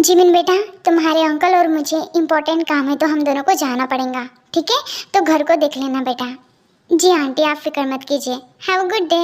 Jimin बेटा, तुम्हारे uncle और मुझे इम्पोर्टेंट काम है तो हम दोनों को जाना पड़ेगा, ठीक है? तो घर को देख लेना बेटा। जी आंटी, आप फिक्र मत कीजिए। Have a good day.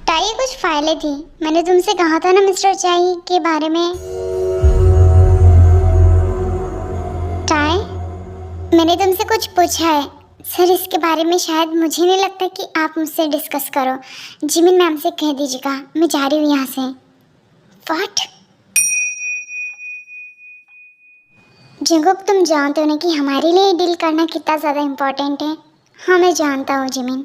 ताई, कुछ फाइलें थी, मैंने तुमसे कहा था ना मिस्टर चाई के बारे में। ताई, मैंने तुमसे कुछ पूछा है सर, इसके बारे में शायद मुझे नहीं लगता कि आप मुझसे डिस्कस करो। जिमिन मैम से कह दीजिएगा, मैं जा रही हूँ यहाँ से। व्हाट? जिंगुक, तुम जानते हो ना कि हमारे लिए डील करना कितना ज़्यादा इम्पोर्टेंट है। हाँ, मैं जानता हूँ जिमिन,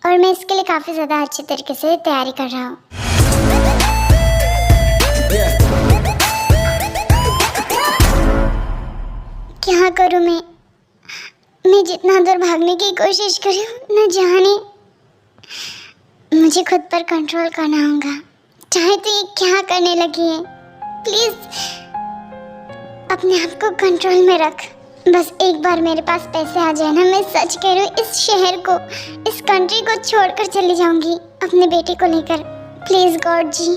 और मैं इसके लिए काफ़ी ज़्यादा अच्छे तरीके से तैयारी कर रहा हूँ। क्या करूँ मैं जितना दूर भागने की कोशिश करूँ, न जाने मुझे खुद पर कंट्रोल करना होगा। चाहे तो ये क्या करने लगी है, प्लीज़ अपने आप को कंट्रोल में रख। बस एक बार मेरे पास पैसे आ जाए ना, मैं सच कह रही हूँ, इस शहर को, इस कंट्री को छोड़कर चली जाऊंगी अपने बेटे को लेकर। प्लीज़ गॉड जी,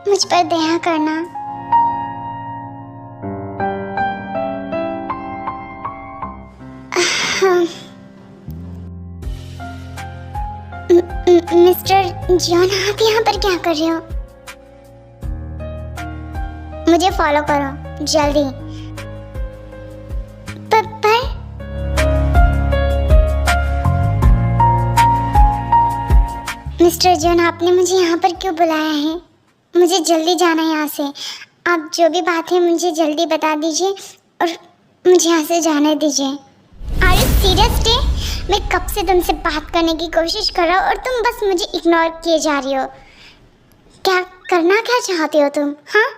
मुझ पर दया करना। मिस्टर जॉन, आप यहाँ पर क्या कर रहे हो? मुझे फॉलो करो जल्दी। पर मिस्टर जॉन, आपने मुझे यहाँ पर क्यों बुलाया है? मुझे जल्दी जाना है यहाँ से। आप जो भी बात है मुझे जल्दी बता दीजिए और मुझे यहाँ से जाने दीजिए। आर यू सीरियस डे? मैं कब से तुमसे बात करने की कोशिश कर रहा हूँ और तुम बस मुझे इग्नोर किए जा रही हो। क्या करना क्या चाहती हो तुम? हाँ,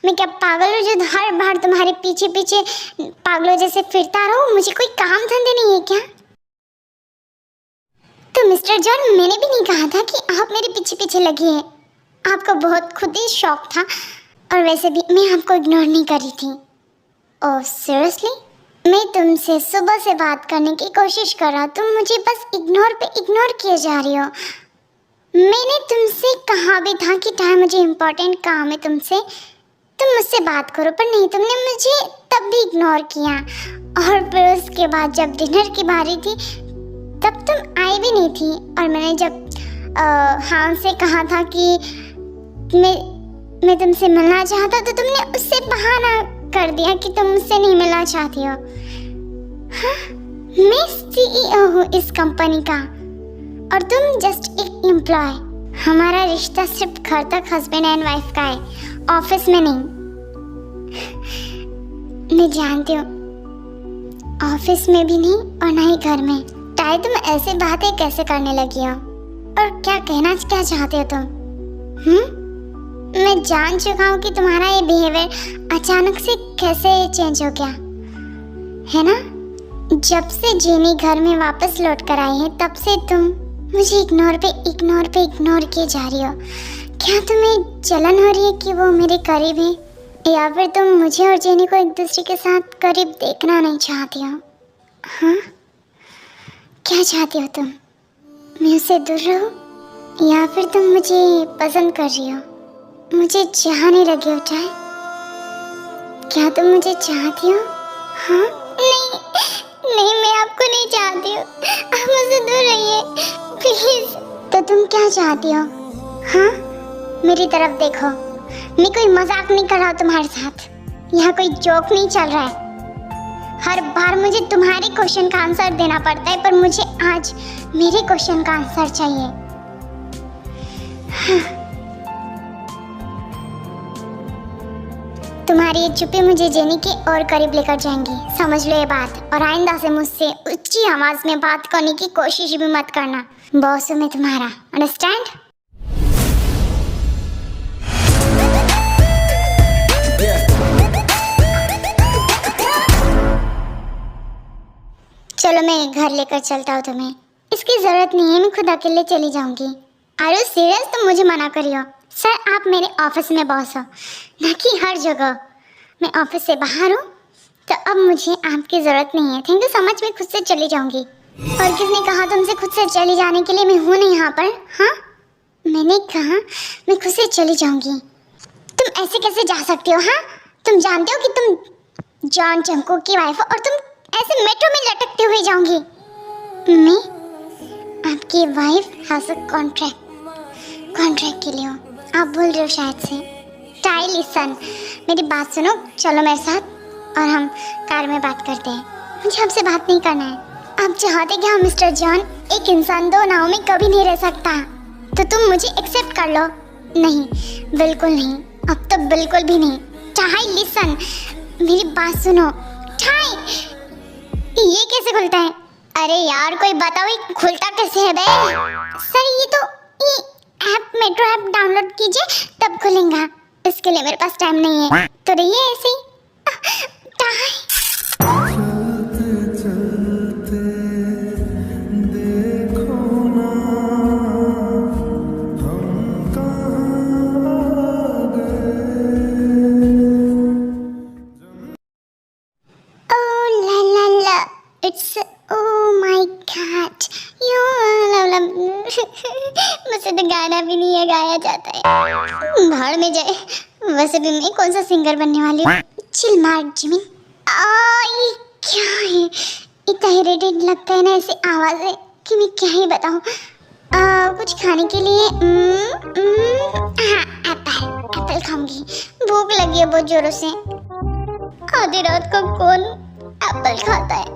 मैं क्या पागल हूँ जो हर बार तुम्हारे पीछे पीछे पागलों जैसे फिरता रहूँ? मुझे कोई काम धंधे नहीं है क्या? तो मिस्टर जॉन, मैंने भी नहीं कहा था कि आप मेरे पीछे पीछे लगी हैं। आपको बहुत खुद ही शौक था, और वैसे भी मैं आपको इग्नोर नहीं कर रही थी। Oh seriously? मैं तुमसे सुबह से बात करने की कोशिश कर रहा, तुम मुझे बस इग्नोर पे इग्नोर किए जा रही हो। मैंने तुमसे कहा भी था कि टाइम मुझे इम्पोर्टेंट काम है तुमसे, तुम मुझसे बात करो, पर नहीं, तुमने मुझे तब भी इग्नोर किया। और फिर उसके बाद जब डिनर की बारी थी तब तुम आई भी नहीं थी, और मैंने जब हाँ से कहा था कि मैं तुमसे मिलना चाहता, तो तुमने उससे बहाना कर दिया कि तुम मुझसे नहीं मिलना चाहती हो। हाँ, मैं CEO हूँ इस कंपनी का और तुम जस्ट एक एम्प्लॉय। हमारा रिश्ता सिर्फ घर तक हस्बैंड एंड वाइफ का है, ऑफिस में नहीं। मैं जानती हूँ, ऑफिस में भी नहीं और ना ही घर में। ताई, तुम ऐसे बातें कैसे करने लगी हो? और क्या कहना क्या चाहते हो तुम? मैं जान चुका हूँ कि तुम्हारा ये बिहेवियर अचानक से कैसे चेंज हो गया है ना। जब से जेनी घर में वापस लौट कर आई है तब से तुम मुझे इग्नोर पे इग्नोर किए जा रही हो। क्या तुम्हें जलन हो रही है कि वो मेरे करीब है, या फिर तुम मुझे और जेनी को एक दूसरे के साथ करीब देखना नहीं चाहती हो? हाँ, क्या चाहती हो तुम? मैं उससे दूर रहूं, या फिर तुम मुझे पसंद कर रही हो? मुझे चाहने लगे हो चाहे? क्या तुम मुझे चाहती हो? हाँ? नहीं, मैं आपको नहीं चाहती हूँ, आप मुझसे दूर रहिए प्लीज। तो तुम क्या चाहती हो? हाँ, मेरी तरफ देखो, मैं कोई मजाक नहीं कर रहा हूँ तुम्हारे साथ, यहाँ कोई जोक नहीं चल रहा है। हर बार मुझे तुम्हारे क्वेश्चन का आंसर देना पड़ता है, पर मुझे आज मेरे क्वेश्चन का आंसर चाहिए। हाँ। तुम्हारी ये चुप्पी मुझे जेनी के और करीब लेकर जाएंगी, समझ लो ये बात। और आइंदा से मुझसे ऊंची आवाज में बात करने की कोशिश भी मत करना। बॉस हूँ मैं तुम्हारा, अंडरस्टैंड? चलो, मैं घर लेकर चलता हूँ तुम्हें। इसकी जरूरत नहीं है, मैं खुद अकेले चली जाऊंगी। Are you serious? तुम मुझे मना करियो। सर, आप मेरे ऑफिस में बॉस हो, ना कि हर जगह। मैं ऑफिस से बाहर हूँ, तो अब मुझे आपकी ज़रूरत नहीं है। थैंक यू सो मच, मैं खुद से चली जाऊँगी। और किसने कहा तुमसे खुद से चली जाने के लिए? मैं हूं नहीं यहाँ पर। हाँ, मैंने कहा मैं खुद से चली जाऊंगी। तुम ऐसे कैसे जा सकती हो? हाँ, तुम जानते हो कि तुम जॉन जंगकुक की वाइफ हो और तुम ऐसे मेट्रो में लटकते हुए जाओगी? मैं आपकी वाइफ हैज अ कॉन्ट्रैक्ट के लिए हो। आप बोल रहे हो शायद से। टाई लिसन, मेरी बात सुनो, चलो मेरे साथ और हम कार में बात करते हैं। मुझे आपसे बात नहीं करना है। आप चाहते क्या मिस्टर जॉन? एक इंसान दो नाव में कभी नहीं रह सकता, तो तुम मुझे एक्सेप्ट कर लो। नहीं, बिल्कुल नहीं, अब तो बिल्कुल भी नहीं। टाई लिसन, मेरी बात सुनो। टाई, ये कैसे खुलता है? अरे यार कोई बताओ ये खुलता कैसे है बे? सर ये ऐप मेट्रो ऐप डाउनलोड कीजिए तब खुलेगा। इसके लिए मेरे पास टाइम नहीं है, तो रहिए ऐसे ही। मुझसे तो गाना भी नहीं है गाया जाता है। भाड़ में जाए। वैसे भी मैं कौन सा सिंगर बनने वाली हूँ। चिल मार जिमिन। ये क्या है? इतना इरिटेट लगता है ना ऐसे आवाज़ है कि मैं क्या ही बताऊँ। कुछ खाने के लिए हाँ, एप्पल खाऊंगी। भूख लगी है बहुत जोरों से। आधी रात को कौन एप्पल खाता है?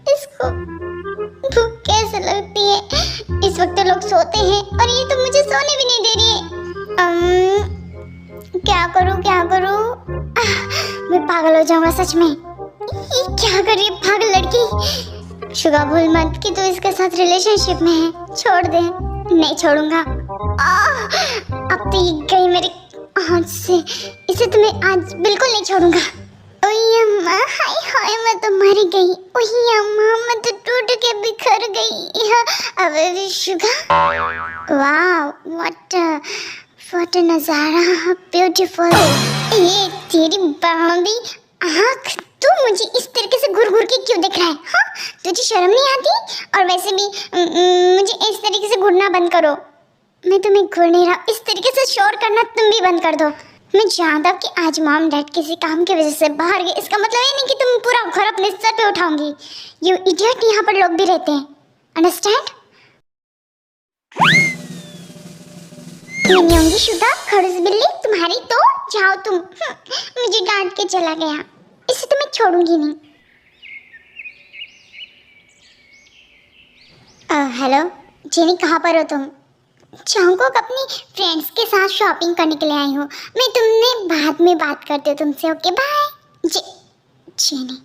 इसको भूख कैसे लगती है? इस वक्त लोग सोते हैं और ये तो मुझे सोने भी नहीं दे रही है। क्या करूं? मैं पागल हो जाऊंगा सच में। ये क्या कर रही है पागल लड़की? शुगा भूल मत कि तू इसके साथ रिलेशनशिप में है। छोड़ दे। नहीं छोड़ूंगा। अब तो ये गई मेरे हाथ से। इसे तो मैं आज बिल्कुल नहीं छोड़ूंगा। ओए अम्मा, हाय मैं तो मर गई। ओए अम्मा, मैं तो टूट के बिखर गई। अब शुगा, वाह व्हाट अ नजारा, ब्यूटीफुल। ये तेरी बाबी आँख, तू मुझे इस तरीके से घूर के क्यों देख रहा है? हाँ, तुझे शर्म नहीं आती? और वैसे भी मुझे इस तरीके से घूरना बंद करो। मैं तुम्हें घूर नहीं रहा, इस तरीके से शोर करना तुम भी बंद कर दो। मैं जानता हूँ कि आज मॉम डैड किसी काम की वजह से बाहर गए। इसका मतलब ये नहीं कि तुम पूरा घर अपने सर पे उठाऊंगी। यू इडियट, यहाँ पर लोग भी रहते हैं, अंडरस्टैंड? मैं नहीं होंगी शुदा, खड़ूस बिल्ली तुम्हारी तो। जाओ तुम। मुझे डांट के चला गया। इसे तो मैं छोड़ूंगी नहीं। हेलो जेनी, कहाँ पर हो तुम? जंगकुक अपनी फ्रेंड्स के साथ शॉपिंग करने के लिए आई हूँ। मैं तुमने बाद में बात करती हूँ तुमसे। Okay bye. जेनी।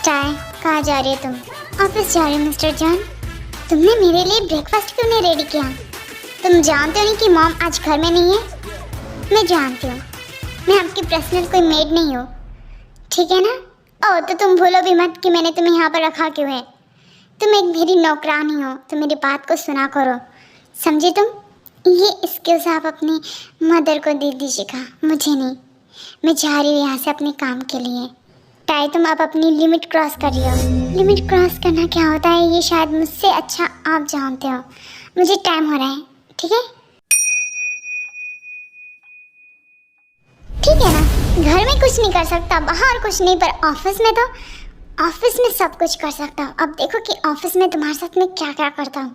चाय, कहाँ जा रही है तुम? ऑफिस जा रही हो मिस्टर जॉन। तुमने मेरे लिए ब्रेकफास्ट क्यों नहीं रेडी किया? तुम जानते हो नहीं कि मॉम आज घर में नहीं है? मैं जानती हूँ, मैं आपकी पर्सनल कोई मेड नहीं हूँ, ठीक है ना? तो तुम भूलो भी मत कि मैंने तुम्हें यहाँ पर रखा क्यों है। तुम एक मेरी नौकरानी हो, तो मेरी बात को सुना करो, समझे तुम? ये स्किल्स आप अपनी मदर को दे दीजिएगा, मुझे नहीं। मैं जा रही हूँ यहाँ से अपने काम के लिए। टाई, तुम अब अपनी लिमिट क्रॉस कर रही हो। लिमिट क्रॉस करना क्या होता है ये शायद मुझसे अच्छा आप जानते हो। मुझे टाइम हो रहा है, ठीक है? ठीक है ना? घर में कुछ नहीं कर सकता, बाहर कुछ नहीं, पर ऑफिस में तो ऑफिस में सब कुछ कर सकता हूँ। अब देखो कि ऑफिस में तुम्हारे साथ मैं क्या क्या करता हूँ।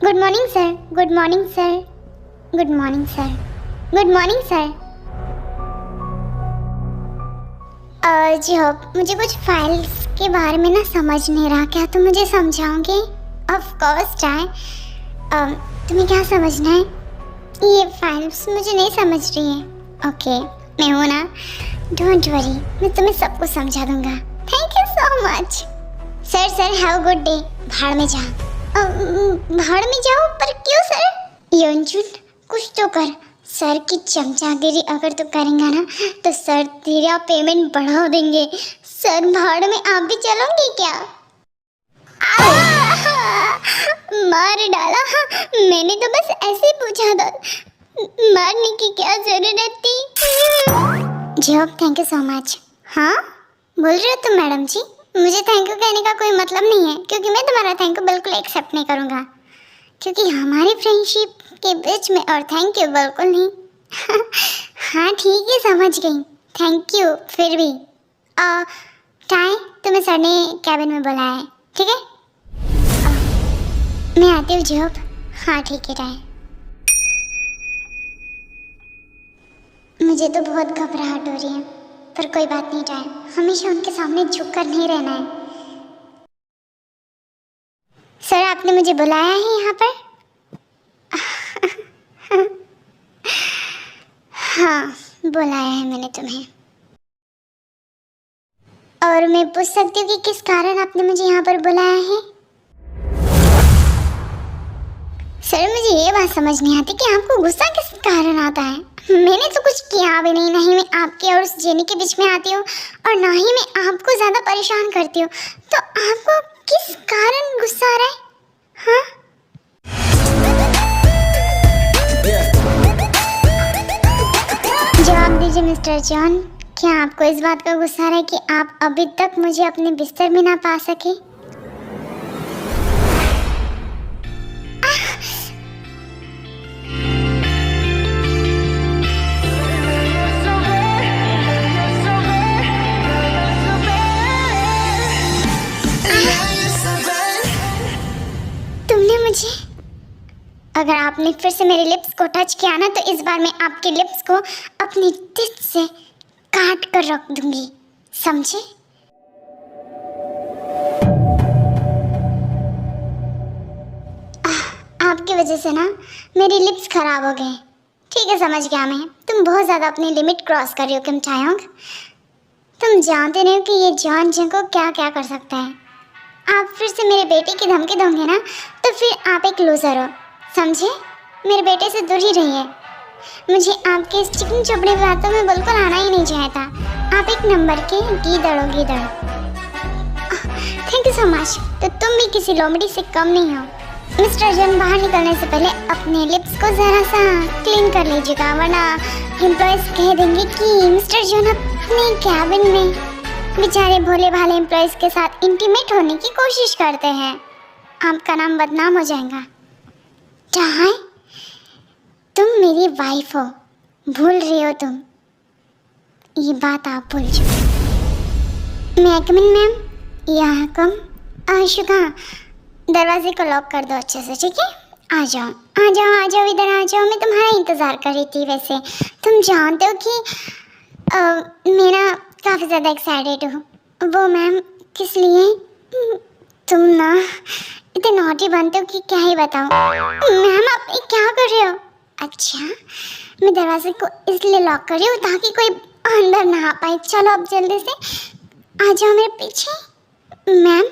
Good morning sir. Good morning sir. Good morning sir. Good morning sir. जी हाँ, मुझे कुछ फाइल्स के बारे में ना समझ नहीं रहा, क्या तुम मुझे समझाओगे? ऑफ कोर्स टाई, तुम्हें क्या समझना है? ये फाइल्स मुझे नहीं समझ रही है। ओके, मैं हूँ ना, डोंट वरी, मैं तुम्हें सब कुछ समझा दूंगा। Thank you so much sir. Have good day. भाड़ में जा। भाड़ में जाओ? पर क्यों सर? योंजुन, कुछ तो कर। सर की चमचागिरी अगर तू करेंगा ना तो सर तेरा पेमेंट बढ़ा देंगे। सर भाड़ में आप भी चलोगे क्या? मार डाला। मैंने तो बस ऐसे ही पूछा था, मारने की क्या जरूरत थी। Job, thank you so much. हाँ बोल रहे हो तुम मैडम जी? मुझे थैंक यू कहने का कोई मतलब नहीं है, क्योंकि मैं तुम्हारा थैंक यू बिल्कुल एक्सेप्ट नहीं करूँगा, क्योंकि हमारी फ्रेंडशिप के बीच में और थैंक यू बिल्कुल नहीं। हाँ ठीक है, समझ गई, थैंक यू। फिर भी टाई, तुम्हें सर ने कैबिन में बुलाया है, ठीक है? मैं आती हूँ जॉब। हाँ ठीक है टाई। मुझे तो बहुत घबराहट हो रही है, पर कोई बात नहीं टाई, हमेशा उनके सामने झुक कर नहीं रहना है। सर आपने मुझे बुलाया है यहाँ पर? हाँ बुलाया है मैंने तुम्हें। और मैं पूछ सकती हूँ कि किस कारण आपने मुझे यहाँ पर बुलाया है? सर मुझे ये बात समझ नहीं आती कि आपको गुस्सा किस कारण आता है। मैंने तो कुछ किया भी नहीं, ना ही मैं आपके और उस जेनी के बीच में आती हूँ और ना ही मैं आपको ज़्यादा परेशान करती हूँ, तो आपको किस कारण गुस्सा आ रहा है? हाँ जवाब दीजिए मिस्टर जॉन, क्या आपको इस बात का गुस्सा आ रहा है कि आप अभी तक मुझे अपने बिस्तर में ना पा सके? तुमने मुझे, अगर आपने फिर से मेरे लिप्स को टच किया ना, तो इस बार मैं आपके लिप्स को अपनी टिच से काट कर रख दूंगी, समझे? आपकी वजह से ना मेरी लिप्स खराब हो गए। ठीक है समझ गया मैं, तुम बहुत ज़्यादा अपनी लिमिट क्रॉस कर रही हो किम चायोंग। तुम जानते नहीं हो कि ये जॉन जिनको क्या क्या कर सकता है। आप फिर से मेरे बेटे की धमकी दोगे ना, तो फिर आप एक लूज़र हो, समझे? मेरे बेटे से दूर ही रहिए। मुझे आपके इस चिकन चुपड़े बातों में बिल्कुल आना ही नहीं चाहता। आप एक नंबर के गीदड़ हो, गीदड़। Thank you so much. तो तुम भी किसी लोमड़ी से कम नहीं हो। मिस्टर जॉन बाहर निकलने से पहले अपने लिप्स को ज़रा सा क्लीन कर लीजिएगा, वरना एम्प्लॉयज़ कह देंगे कि मिस्टर जॉन अपने कैबिन में बेचारे भोले भाले एम्प्लॉयज़ के साथ इंटीमेट होने की कोशिश करते हैं। आपका नाम बदनाम हो जाएगा। चाहे तुम मेरी वाइफ हो, भूल रही हो तुम, ये बात आप भूल चुके। मैं कमिन मैम, यहाँ कम। आशुका, दरवाजे को लॉक कर दो अच्छे से, ठीक है? आ जाओ आ जाओ आ जाओ, इधर आ जाओ, मैं तुम्हारा इंतज़ार कर रही थी। वैसे तुम जानते हो कि मेरा काफ़ी ज़्यादा एक्साइटेड हूँ। वो मैम किस लिए? तुम ना इतने नॉटी बनते हो कि क्या ही बताऊँ। मैम आप क्या कर रहे हो? अच्छा, मैं दरवाजे को इसलिए लॉक कर रही हूँ ताकि कोई अंदर ना आ पाए। चलो अब जल्दी से आ जाओ मेरे पीछे। मैम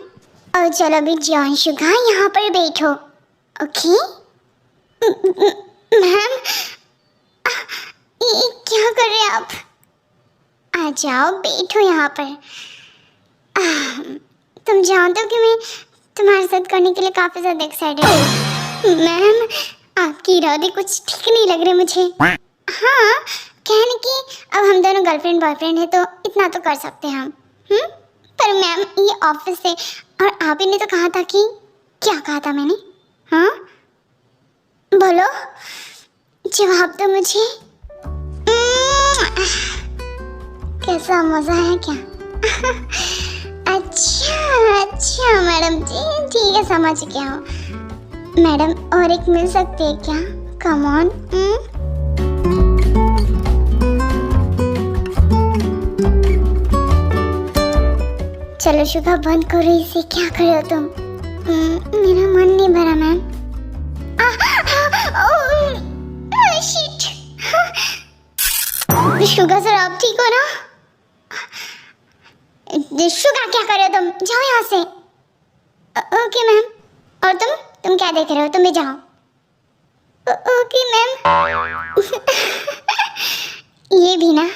और चलो अभी जॉन शुगा यहाँ पर बैठो, ओके? मैम ये क्या कर रहे हैं आप? आ जाओ बैठो यहाँ पर। तुम जानते हो कि मैं तुम्हारे साथ करने के लिए काफ़ी ज़्यादा एक्साइटेड हूँ। मैम आपकी इरादे कुछ ठीक नहीं लग रहे मुझे। हाँ कहने की अब हम दोनों गर्लफ्रेंड बॉयफ्रेंड है तो इतना तो कर सकते हैं हम। पर मैम ये ऑफिस है और आप ही ने तो कहा था कि, क्या कहा था मैंने? हाँ बोलो, जवाब दो मुझे। कैसा मज़ा है क्या? अच्छा अच्छा मैडम जी, ठीक है समझ गया हूँ। मैडम और एक मिल सकती है क्या? Come on. चलो शुभा बंद करो इसे, क्या कर रहे हो तुम? मेरा मन नहीं भरा मैम। शिट। शुगा सर आप ठीक हो ना? शुगा क्या कर रहे हो तुम? जाओ यहाँ से। Okay ma'am. और तुम क्या देख रहे हो? तुम भी जाओ। Okay ma'am. ये भी ना